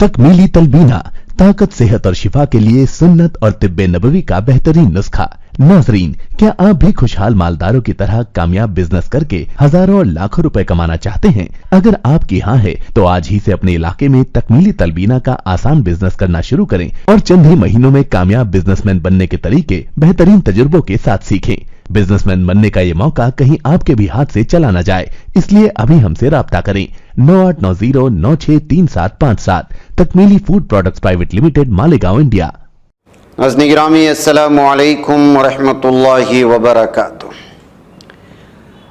तकमीली तलबीना, ताकत, सेहत और शिफा के लिए सुन्नत और तिब्बे नबवी का बेहतरीन नुस्खा। नाजरीन, क्या आप भी खुशहाल मालदारों की तरह कामयाब बिजनेस करके हजारों और लाखों रुपए कमाना चाहते हैं? अगर आपकी हाँ है तो आज ही से अपने इलाके में तकमीली तलबीना का आसान बिजनेस करना शुरू करें और चंद ही महीनों में कामयाब बिजनेसमैन बनने के तरीके बेहतरीन तजुर्बों के साथ सीखें। बिजनेसमैन बनने का ये मौका कहीं आपके भी हाथ से चला न जाए, इसलिए अभी हमसे राब्ता करें 9890963757। तकमीली food products private limited, Malegaon, India. नाज़रीन गिरामी, अस्सलामु अलैकुम वरहमतुल्लाहि वबरकातुह।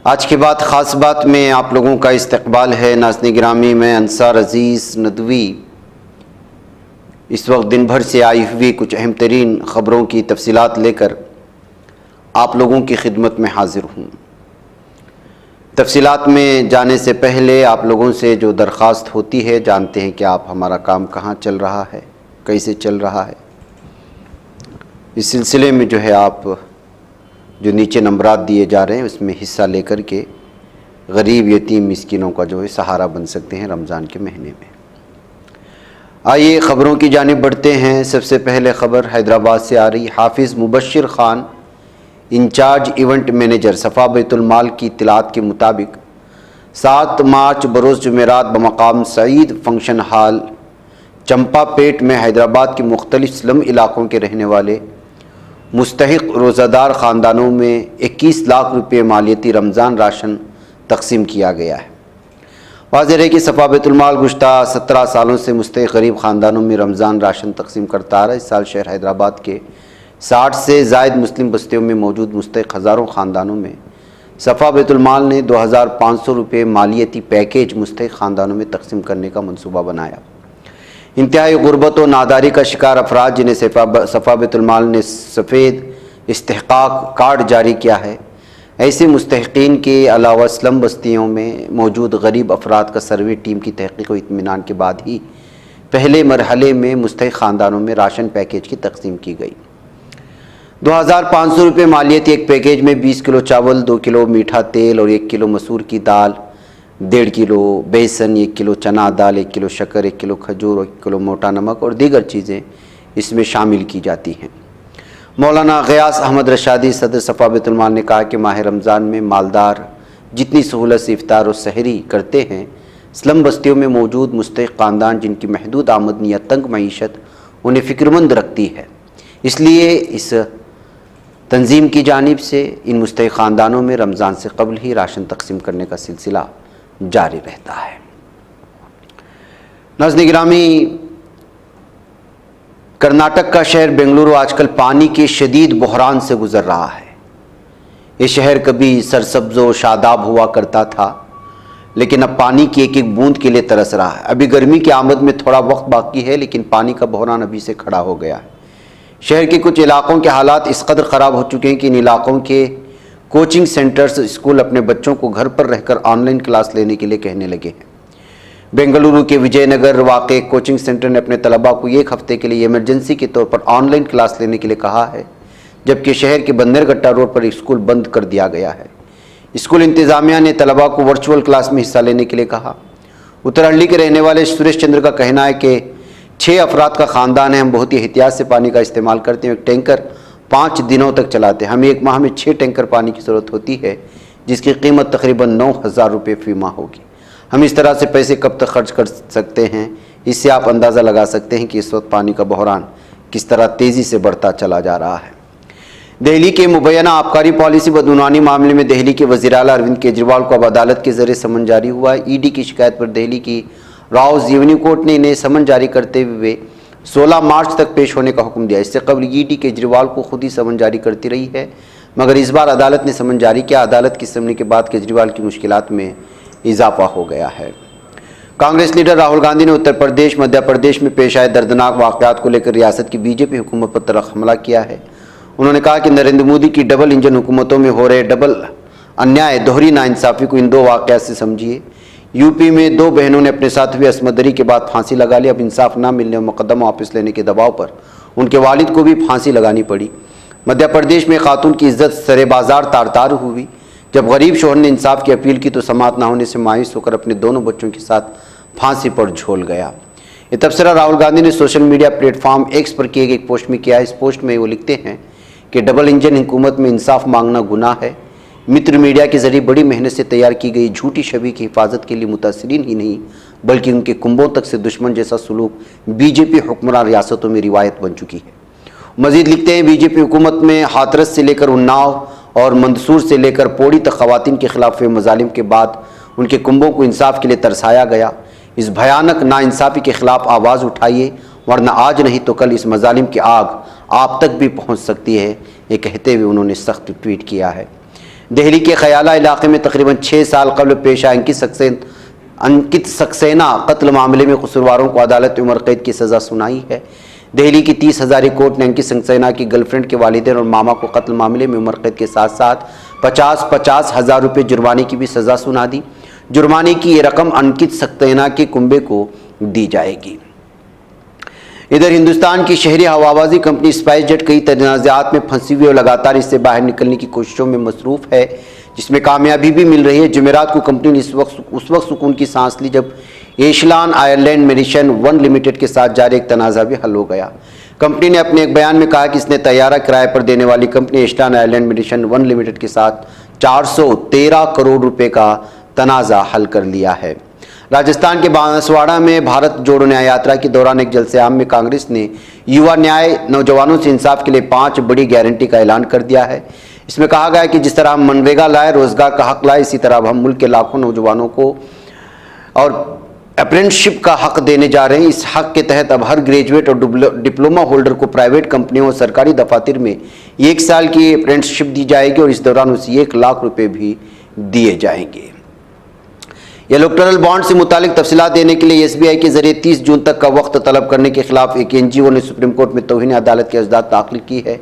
आज की बात ख़ास बात में आप लोगों का इस्तकबाल है। नाज़रीन गिरामी, मैं अंसार अज़ीज़ नदवी इस वक्त दिन भर से आई हुई कुछ अहम तरीन ख़बरों की तफसीलात लेकर आप लोगों की खिदमत में हाजिर हूँ। तफसीलात में जाने से पहले आप लोगों से जो दरख्वास्त होती है, जानते हैं कि आप हमारा काम कहाँ चल रहा है, कैसे चल रहा है। इस सिलसिले में जो है आप जो नीचे नंबरात दिए जा रहे हैं उसमें हिस्सा लेकर के गरीब यतीम मिस्किनों का जो है सहारा बन सकते हैं रमज़ान के महीने में। आइए ख़बरों की जानिब बढ़ते हैं। सबसे पहले ख़बर हैदराबाद से आ रही। हाफिज़ Mubashshir Khan, in charge event manager, सफ़ा बैतुल माल की इत्तलात के मुताबिक 7 मार्च बरोज़ जुमेरात बमकाम सईद फंक्शन हॉल चंपापेट में हैदराबाद के मुख्तलिफ स्लम इलाक़ों के रहने वाले मुस्तहिक़ रोज़ादार ख़ानदानों में 21 लाख रुपये मालियती रमज़ान राशन तकसीम किया गया है। वाज़ेह है कि सफ़ा बैतुल माल गुज़श्ता 17 सालों से मुस्तहिक़ गरीब ख़ानदानों में रमज़ान राशन तकसीम करता आ रहा है। इस साल शहर हैदराबाद के 60 से ज़ायद मुस्लिम बस्तियों में मौजूद मुस्तहिक़ हज़ारों ख़ानदानों में सफ़ा बैतुल माल ने 2500 रुपये मालियती पैकेज मुस्तहिक़ ख़ानदानों में तकसीम करने का मनसूबा बनाया। इंतहाई गुर्बत और नादारी का शिकार अफराद जिन्हें सफ़ा बैतुल माल ने सफ़ेद इस्तेहक़ाक़ कार्ड जारी किया है, ऐसे मुस्तहिक़ीन के अलावा स्लम बस्तियों में मौजूद गरीब अफराद का सर्वे टीम की तहक़ीक़ और इत्मीनान के बाद ही पहले मरहले में मुस्तहिक़ ख़ानदानों में राशन पैकेज की तकसीम की गई। 2500 रुपये मालियती एक पैकेज में 20 किलो चावल, 2 किलो मीठा तेल और 1 किलो मसूर की दाल, 1.5 किलो बेसन, 1 किलो चना दाल, 1 किलो शक्कर, 1 किलो खजूर, 1 किलो मोटा नमक और दीगर चीज़ें इसमें शामिल की जाती हैं। मौलाना ग़ियास अहमद रशादी, सदर सफ़ा बैतुल माल, ने कहा कि माह रमज़ान में मालदार जितनी सहूलत से इफ्तार और सहरी करते हैं, स्लम बस्तियों में मौजूद मुस्तहिक़ ख़ानदान जिनकी महदूद आमदनी या तंग मईशत उन्हें फ़िक्रमंद रखती है, इसलिए इस तंजीम की जानिब से इन मुस्तहिक़ ख़ानदानों में रमज़ान से कबल ही राशन तकसीम करने का सिलसिला जारी रहता है। नाज़रीन गिरामी, कर्नाटक का शहर बेंगलुरु आजकल पानी के शदीद बहरान से गुज़र रहा है। ये शहर कभी सरसब्ज़ व शादाब हुआ करता था, लेकिन अब पानी की एक एक बूंद के लिए तरस रहा है। अभी गर्मी की आमद में थोड़ा वक्त बाकी है, लेकिन पानी का बहरान अभी से खड़ा हो गया है। शहर के कुछ इलाक़ों के हालात इस कदर ख़राब हो चुके हैं कि इन इलाक़ों के कोचिंग सेंटर्स, स्कूल अपने बच्चों को घर पर रहकर ऑनलाइन क्लास लेने के लिए कहने लगे हैं। बेंगलुरु के विजयनगर वाक़े कोचिंग सेंटर ने अपने तलबा को 1 हफ़्ते के लिए इमरजेंसी के तौर पर ऑनलाइन क्लास लेने के लिए कहा है, जबकि शहर के बंदरगट्टा रोड पर स्कूल बंद कर दिया गया है। स्कूल इंतज़ामिया ने तलबा को वर्चुअल क्लास में हिस्सा लेने के लिए कहा। उत्तरहल्ली के रहने वाले सुरेश चंद्र का कहना है कि 6 अफराद का ख़ानदान है, हम बहुत ही एहतियात से पानी का इस्तेमाल करते हैं। एक टैंकर 5 दिनों तक चलाते हैं। हमें एक माह में 6 टैंकर पानी की ज़रूरत होती है, जिसकी कीमत तकरीबन 9000 रुपये फ़ी माह होगी। हम इस तरह से पैसे कब तक खर्च कर सकते हैं, इससे आप अंदाज़ा लगा सकते हैं कि इस वक्त पानी का बहरान किस तरह तेज़ी से बढ़ता चला जा रहा है। दिल्ली के मुबैना आबकारी पॉलिसी बदउनवानी मामले में दिल्ली के वज़ीर आला अरविंद केजरीवाल को अब अदालत के ज़रिए समन जारी हुआ है। ईडी की शिकायत पर दिल्ली की राउज़ रेवेन्यू कोर्ट ने इन्हें समन जारी करते हुए 16 मार्च तक पेश होने का हुक्म दिया। इससे कबल ईडी केजरीवाल को खुद ही समन जारी करती रही है, मगर इस बार अदालत ने समन जारी किया। अदालत की समन के बाद केजरीवाल की मुश्किलात में इजाफा हो गया है। कांग्रेस लीडर राहुल गांधी ने उत्तर प्रदेश, मध्य प्रदेश में पेश आए दर्दनाक वाक़यात को लेकर रियासत की बीजेपी हुकूमत पर तल्ख़ हमला किया है। उन्होंने कहा कि नरेंद्र मोदी की डबल इंजन हुकूमतों में हो रहे डबल अन्याय, दोहरी नाइंसाफ़ी को इन 2 वाक़यात से समझिए। यूपी में 2 बहनों ने अपने साथ हुई असमदरी के बाद फांसी लगा ली। अब इंसाफ ना मिलने और मुकदमा वापस लेने के दबाव पर उनके वालिद को भी फांसी लगानी पड़ी। मध्य प्रदेश में खातून की इज्जत सरे बाजार तार तार हुई। जब गरीब शोहर ने इंसाफ की अपील की तो समाअत न होने से मायूस होकर अपने दोनों बच्चों के साथ फांसी पर झूल गया। ये तबसरा राहुल गांधी ने सोशल मीडिया प्लेटफॉर्म एक्स पर किए गए एक पोस्ट में किया। इस पोस्ट में वो लिखते हैं कि डबल इंजन हुकूमत में इंसाफ मांगना गुनाह है। मित्र मीडिया के जरिए बड़ी मेहनत से तैयार की गई झूठी छवि की हिफाजत के लिए मुतासरीन ही नहीं बल्कि उनके कुंभों तक से दुश्मन जैसा सलूक बीजेपी हुक्मरान रियासतों में रिवायत बन चुकी है। मजीद लिखते हैं, बीजेपी हुकूमत में हाथरस से लेकर उन्नाव और मंदसूर से लेकर पौड़ी तक खवातीन के खिलाफ हुए मजालिम के बाद उनके कुंभों को इंसाफ के लिए तरसाया गया। इस भयानक नाइंसाफ़ी के खिलाफ आवाज़ उठाइए, वरना आज नहीं तो कल इस मजालिम की आग आप तक भी पहुंच सकती है। ये कहते हुए उन्होंने सख्त ट्वीट किया है। दिल्ली के खयाला इलाके में तकरीबन 6 साल कबल पेश आए अंकित सक्सेना कत्ल मामले में कसूरवारों को अदालत में उम्र कैद की सज़ा सुनाई है। दिल्ली की 30 हज़ारी कोर्ट ने अंकित सक्सेना की गर्लफ्रेंड के वालिदैन और मामा को कत्ल मामले में उम्र कैद के साथ साथ 50-50 हज़ार रुपये जुर्माने की भी सज़ा सुना दी। जुर्माने की ये रकम अंकित सक्सेना के कुंबे को दी जाएगी। इधर हिंदुस्तान की शहरी हवाबाजी कंपनी स्पाइस जेट कई तनाज़ात में फंसी हुई और लगातार इससे बाहर निकलने की कोशिशों में मसरूफ़ है, जिसमें कामयाबी भी मिल रही है। जुमेरात को कंपनी ने उस वक्त सुकून की सांस ली जब एशलान आयरलैंड मेडिशन 1 लिमिटेड के साथ जारी एक तनाज़ा भी हल हो गया। कंपनी ने अपने एक बयान में कहा कि इसने तैयारा किराए पर देने वाली कंपनी एशलान आयरलैंड मेडिशन 1 लिमिटेड के साथ 413 करोड़ रुपए का तनाज़ा हल कर लिया है। राजस्थान के बांसवाड़ा में भारत जोड़ो न्याय यात्रा के दौरान एक जलसे आम में कांग्रेस ने युवा न्याय नौजवानों से इंसाफ के लिए 5 बड़ी गारंटी का ऐलान कर दिया है। इसमें कहा गया है कि जिस तरह हम मनरेगा लाए, रोजगार का हक लाए, इसी तरह अब हम मुल्क के लाखों नौजवानों को और अप्रेंटिसशिप का हक देने जा रहे हैं। इस हक के तहत अब हर ग्रेजुएट और डिप्लोमा होल्डर को प्राइवेट कंपनियों और सरकारी दफातर में 1 साल की अप्रेंटिसशिप दी जाएगी और इस दौरान उसे 1 लाख रुपए भी दिए जाएंगे। इलेक्टोरल बॉन्ड से मुतालिक तफसीलात देने के लिए SBI के जरिए 30 जून तक का वक्त तलब करने के खिलाफ एक NGO ने सुप्रीम कोर्ट में तौहीन अदालत की अर्जदाद दाखिल की है,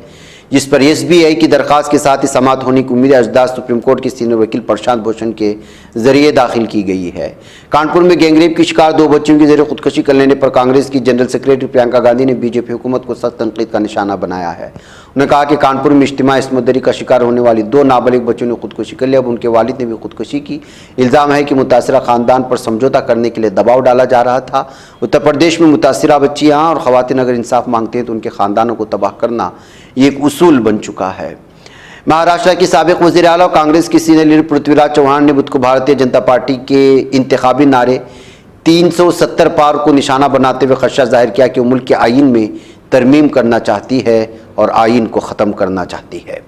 जिस पर SBI की दरख्वास्त के साथ ही समाअत होने की उम्मीद है। अर्जदाद सुप्रीम कोर्ट के सीनियर वकील प्रशांत भूषण के जरिए दाखिल की गई है। कानपुर में गैंगरेप की शिकार 2 बच्चियों के जरिए खुदकुशी कर लेने पर कांग्रेस की जनरल सेक्रेटरी प्रियंका गांधी ने बीजेपी हुकूमत को सख्त तनकीद का निशाना बनाया है। उन्होंने कहा कि कानपुर में इज्तिमा इस्मतदरी का शिकार होने वाली 2 नाबालिग बच्चों ने खुदकुशी कर लिया। अब उनके वालिद ने भी खुदकुशी की। इल्ज़ाम है कि मुतासरा खानदान पर समझौता करने के लिए दबाव डाला जा रहा था। उत्तर प्रदेश में मुतासरा बच्चियाँ और ख़वातीन अगर इंसाफ मांगते हैं तो उनके ख़ानदानों को तबाह करना ये एक उसूल बन चुका है। महाराष्ट्र की साबिक वज़ीर आला और कांग्रेस की सीनियर लीडर पृथ्वीराज चौहान ने बुध को भारतीय जनता पार्टी के इंतखाबी नारे 370 पार को निशाना बनाते हुए खदशा जाहिर किया कि वो मुल्क के आईन में तरमीम करना चाहती है और आईन को ख़त्म करना चाहती है।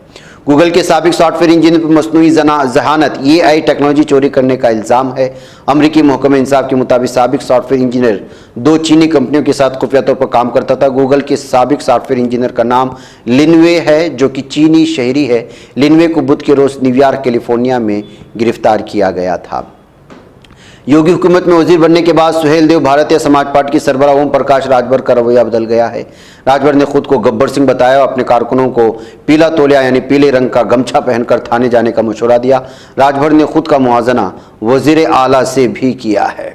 गूगल के साबिक सॉफ्टवेयर इंजीनियर पर मसनूई जहानत AI टेक्नोलॉजी चोरी करने का इल्ज़ाम है। अमरीकी महकमा इंसाफ के मुताबिक साबिक सॉफ्टवेयर इंजीनियर 2 चीनी कंपनियों के साथ खुफिया तौर पर काम करता था। गूगल के साबिक सॉफ्टवेयर इंजीनियर का नाम लिनवे है, जो कि चीनी शहरी है। लिनवे को बुध के रोज़ न्यूयॉर्क कैलिफोर्निया में गिरफ्तार किया गया था। योगी हुकूमत में वजीर बनने के बाद सुहेल देव भारतीय समाज पार्टी की सरबराह ओम प्रकाश राजभर का रवैया बदल गया है। राजभर ने खुद को गब्बर सिंह बताया और अपने कारकुनों को पीला तौलिया यानी पीले रंग का गमछा पहनकर थाने जाने का मशवरा दिया। राजभर ने खुद का मुआवजा वजीर आला से भी किया है।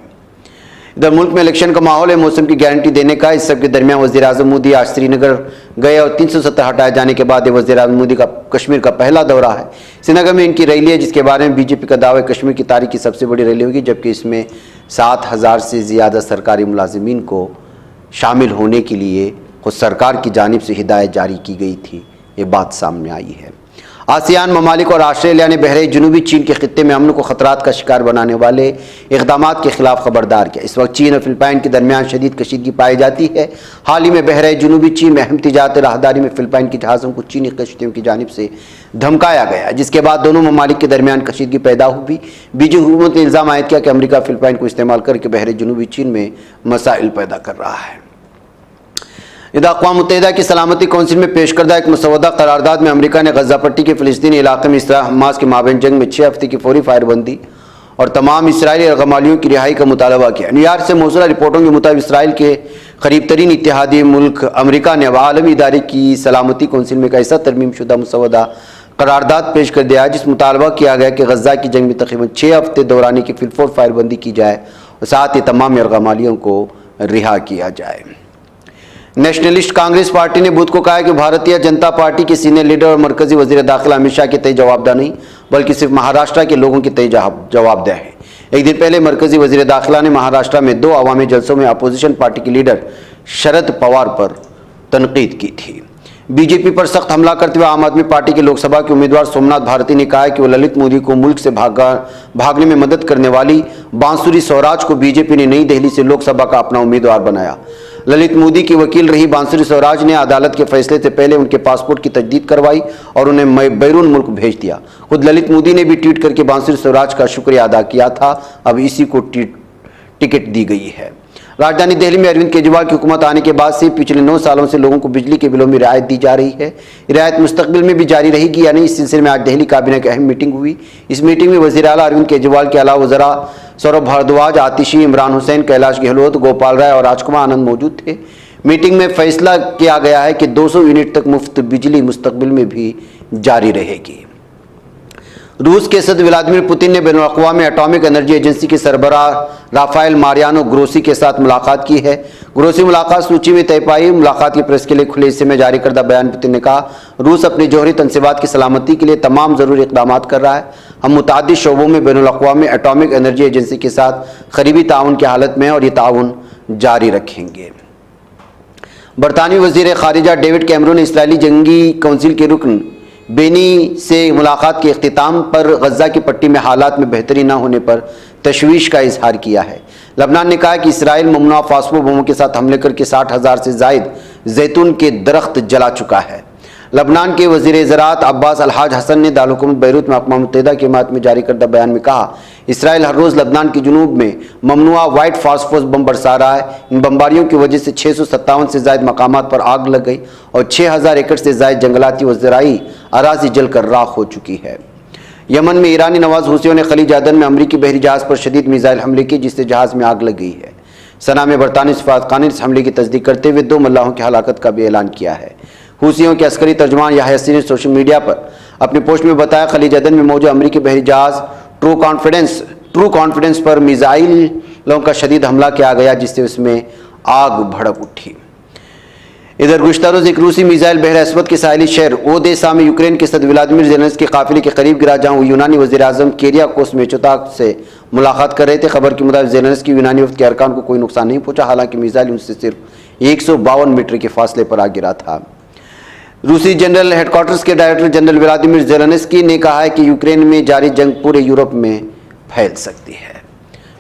इधर मुल्क में इलेक्शन का माहौल है, मौसम की गारंटी देने का। इस सब के दरमियान वज़ीर आज़म मोदी आज श्रीनगर गए और 370 हटाए जाने के बाद वज़ीर आज़म मोदी का कश्मीर का पहला दौरा है। श्रीनगर में इनकी रैली है, जिसके बारे में बीजेपी का दावा है कश्मीर की तारीख की सबसे बड़ी रैली होगी, जबकि इसमें 7000 से ज़्यादा सरकारी मुलाजिमीन को शामिल होने के लिए खुद सरकार की जानिब से हिदायत जारी की गई थी। ये बात सामने आई है। आसियान ममालिक और ऑस्ट्रेलिया ने बहरे जनूबी चीन के खित्ते में अमन को खतरात का शिकार बनाने वाले इक़दाम के खिलाफ खबरदार किया। इस वक्त चीन और फिलिपाइन के दरमियान शदीद कशीदगी पाई जाती है। हाल ही में बहरे जनूबी चीन में अहम तिजारती राहदारी में फिलिपाइन की जहाज़ों को चीनी कश्तियों की जानिब से धमकाया गया, जिसके बाद दोनों ममालिक के दरमियान कशीदगी पैदा हुई। बीजिंग हुकूमत ने इल्ज़ाम आयद किया कि अमरीका फिलिपाइन को इस्तेमाल करके बहरे जनूबी चीन में मसाइल पैदा कर रहा है। इधर अक़वाम मुत्तहिदा की सलामती कौंसिल में पेश करदा एक मसवदा करारदाद में अमरीका ने गज़ा पट्टी के फ़िलिस्तीनी इलाके में इसराइल हमास के माबैन जंग में 6 हफ्ते की फौरी फायरबंदी और तमाम इसराइली रगमालियों की रिहाई का मुतालबा किया। न्यूयॉर्क से मौसूला रिपोर्टों के मुताबिक इसराइल के करीब तरीन इत्तेहादी मुल्क अमरीका ने अब आलमी इदारे की सलामती कौंसिल में एक ऐसा तरमीम शुदा मसवदा करारदाद पेश कर दिया जिस मुतालबा किया गया कि गज़ा की जंग में तकरीबन 6 हफ्ते दौरानी की फिलफौर फायरबंदी की जाए और साथ ही तमाम यरगमालियों को रिहा किया जाए। नेशनलिस्ट कांग्रेस पार्टी ने बुध को कहा कि भारतीय जनता पार्टी के सीनियर लीडर और मरकजी वजीर दाखिला अमित शाह के तय जवाबदेह नहीं, बल्कि सिर्फ महाराष्ट्र के लोगों के तय जवाबदेह है। एक दिन पहले मरकजी वजीर दाखिला ने महाराष्ट्र में 2 अवामी जलसों में अपोजिशन पार्टी के लीडर शरद पवार पर तनकीद की थी। बीजेपी पर सख्त हमला करते हुए आम आदमी पार्टी के लोकसभा के उम्मीदवार सोमनाथ भारती ने कहा है कि वो ललित मोदी को मुल्क से भागने में मदद करने वाली बांसुरी स्वराज को बीजेपी ने नई दिल्ली से लोकसभा का अपना उम्मीदवार बनाया। ललित मोदी की वकील रही बांसुरी स्वराज ने अदालत के फैसले से पहले उनके पासपोर्ट की तजदीद करवाई और उन्हें बैरून मुल्क भेज दिया। खुद ललित मोदी ने भी ट्वीट करके बांसुरी स्वराज का शुक्रिया अदा किया था। अब इसी को टिकट दी गई है। राजधानी दिल्ली में अरविंद केजरीवाल की हुकूमत आने के बाद से पिछले 9 सालों से लोगों को बिजली के बिलों में रियायत दी जा रही है। रियायत मुस्तकबिल में भी जारी रहेगी या नहीं, इस सिलसिले में आज दिल्ली काबीना की अहम मीटिंग हुई। इस मीटिंग में वज़ीर आला अरविंद केजरीवाल के अलावा वज़रा सौरभ भारद्वाज, आतिशी, इमरान हुसैन, कैलाश गहलोत, गोपाल राय और राजकुमार आनंद मौजूद थे। मीटिंग में फैसला किया गया है कि 200 यूनिट तक मुफ्त बिजली मुस्तकबिल में भी जारी रहेगी। रूस के सदर व्लादिमीर पुतिन ने बैनुल-अक़वामी एटॉमिक एनर्जी एजेंसी के सरबराह राफेल मारियानो ग्रोसी के साथ मुलाकात की है। ग्रोसी मुलाकात सूची में तय पाई। मुलाकात की प्रेस के लिए खुले हिस्से में जारी करदा बयान पुतिन ने कहा, रूस अपने जौहरी तनसीबात की सलामती के लिए तमाम ज़रूरी इक़दाम कर रहा है। हम मुतअद्दिद शोबों में बैनुल-अक़वामी एटॉमिक एनर्जी एजेंसी के साथ करीबी ताउन की हालत में और ये ताउन जारी रखेंगे। बरतानवी वज़ीर ख़ारिजा डेविड कैमरून ने इसराइली जंगी काउंसिल के रुकन बेनी से मुलाकात के इख्तिताम पर गज़ा की पट्टी में हालात में बेहतरी न होने पर तशवीश का इजहार किया है। लबनान ने कहा कि इसराइल ममनुआ फास्फो बमों के साथ हमले करके 60,000 से जायद जैतून के दरख्त जला चुका है। लबनान के वज़ीर ज़राअत अब्बास अल-हाज हसन ने दारुल-हुकूमत बैरूत में अक़वाम मुत्तहिदा की हिमायत में जारी करदा बयान में कहा, इसराइल हर रोज़ लबनान के जुनूब में ममनुआ वाइट फास्फोरस बम बरसा रहा है। इन बमबारियों की वजह से 657 से ज़ायद मकामात पर आग लग गई और 6000 एकड़ से ज़ायद जंगलाती व ज़राई अराज़ी जलकर राख हो चुकी है। यमन में ईरानी नवाज हुसियों ने खलीज अदन में अमरीकी बहरी जहाज़ पर शदीद मिसाइल हमले किए, जिससे जहाज़ में आग लग गई है। सना में बरतानी सफारतखाने ने इस हमले की तस्दीक करते हुए 2 मल्लाहों की हलाकत का भी ऐलान किया है। हुसियों के अस्करी तर्जुमान याह्या सिन ने सोशल मीडिया पर अपने पोस्ट में बताया, खलीज अदन में मौजूद अमरीकी बहरी जहाज़ ट्रू कॉन्फिडेंस पर मिसाइलों का शदीद हमला किया गया, जिससे उसमें आग भड़क उठी। इधर गुज़श्ता रोज़ एक रूसी मिसाइल बहर अस्वद के साहिली शहर ओदेसा में यूक्रेन के सदर व्लादिमीर ज़ेलेंस्की के काफिले के करीब गिरा, जहां वो यूनानी वज़ीर आज़म किरियाकोस मिचोताक से मुलाकात कर रहे थे। खबर के मुताबिक ज़ेलेंस्की यूनानी वफ़द के अरकान को कोई नुकसान नहीं पहुंचा, हालांकि मिसाइल उनसे सिर्फ 152 मीटर के फासले पर आ गिरा था। रूसी जनरल हेडक्वार्टर्स के डायरेक्टर जनरल व्लादिमीर ज़ेलेंस्की ने कहा है कि यूक्रेन में जारी जंग पूरे यूरोप में फैल सकती है।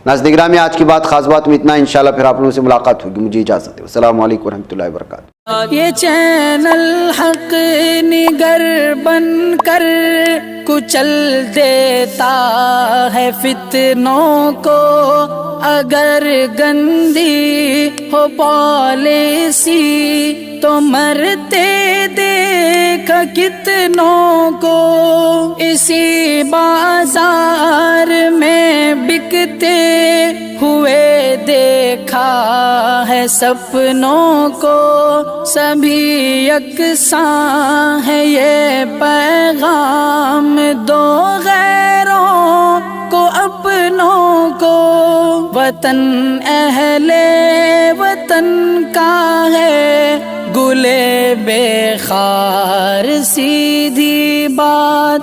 नाज़रीन, आज की बात खास बात में इतना। इंशाल्लाह फिर आप लोगों से मुलाकात होगी। मुझे इजाज़त है। अस्सलाम वालेकुम रहमतुल्लाहि व बरकातुहू। ये चैनल हक निगर बन कर कुचल देता है फितनों को, अगर गंदी हो पॉलिसी तो मरते देख कितनों को। इसी बाजार में बिकते हुए देखा है सपनों को, सभी यकसां है ये पैगाम दो गैरों को अपनों को। वतन अहले वतन का है गुले बेखार सीधी बात।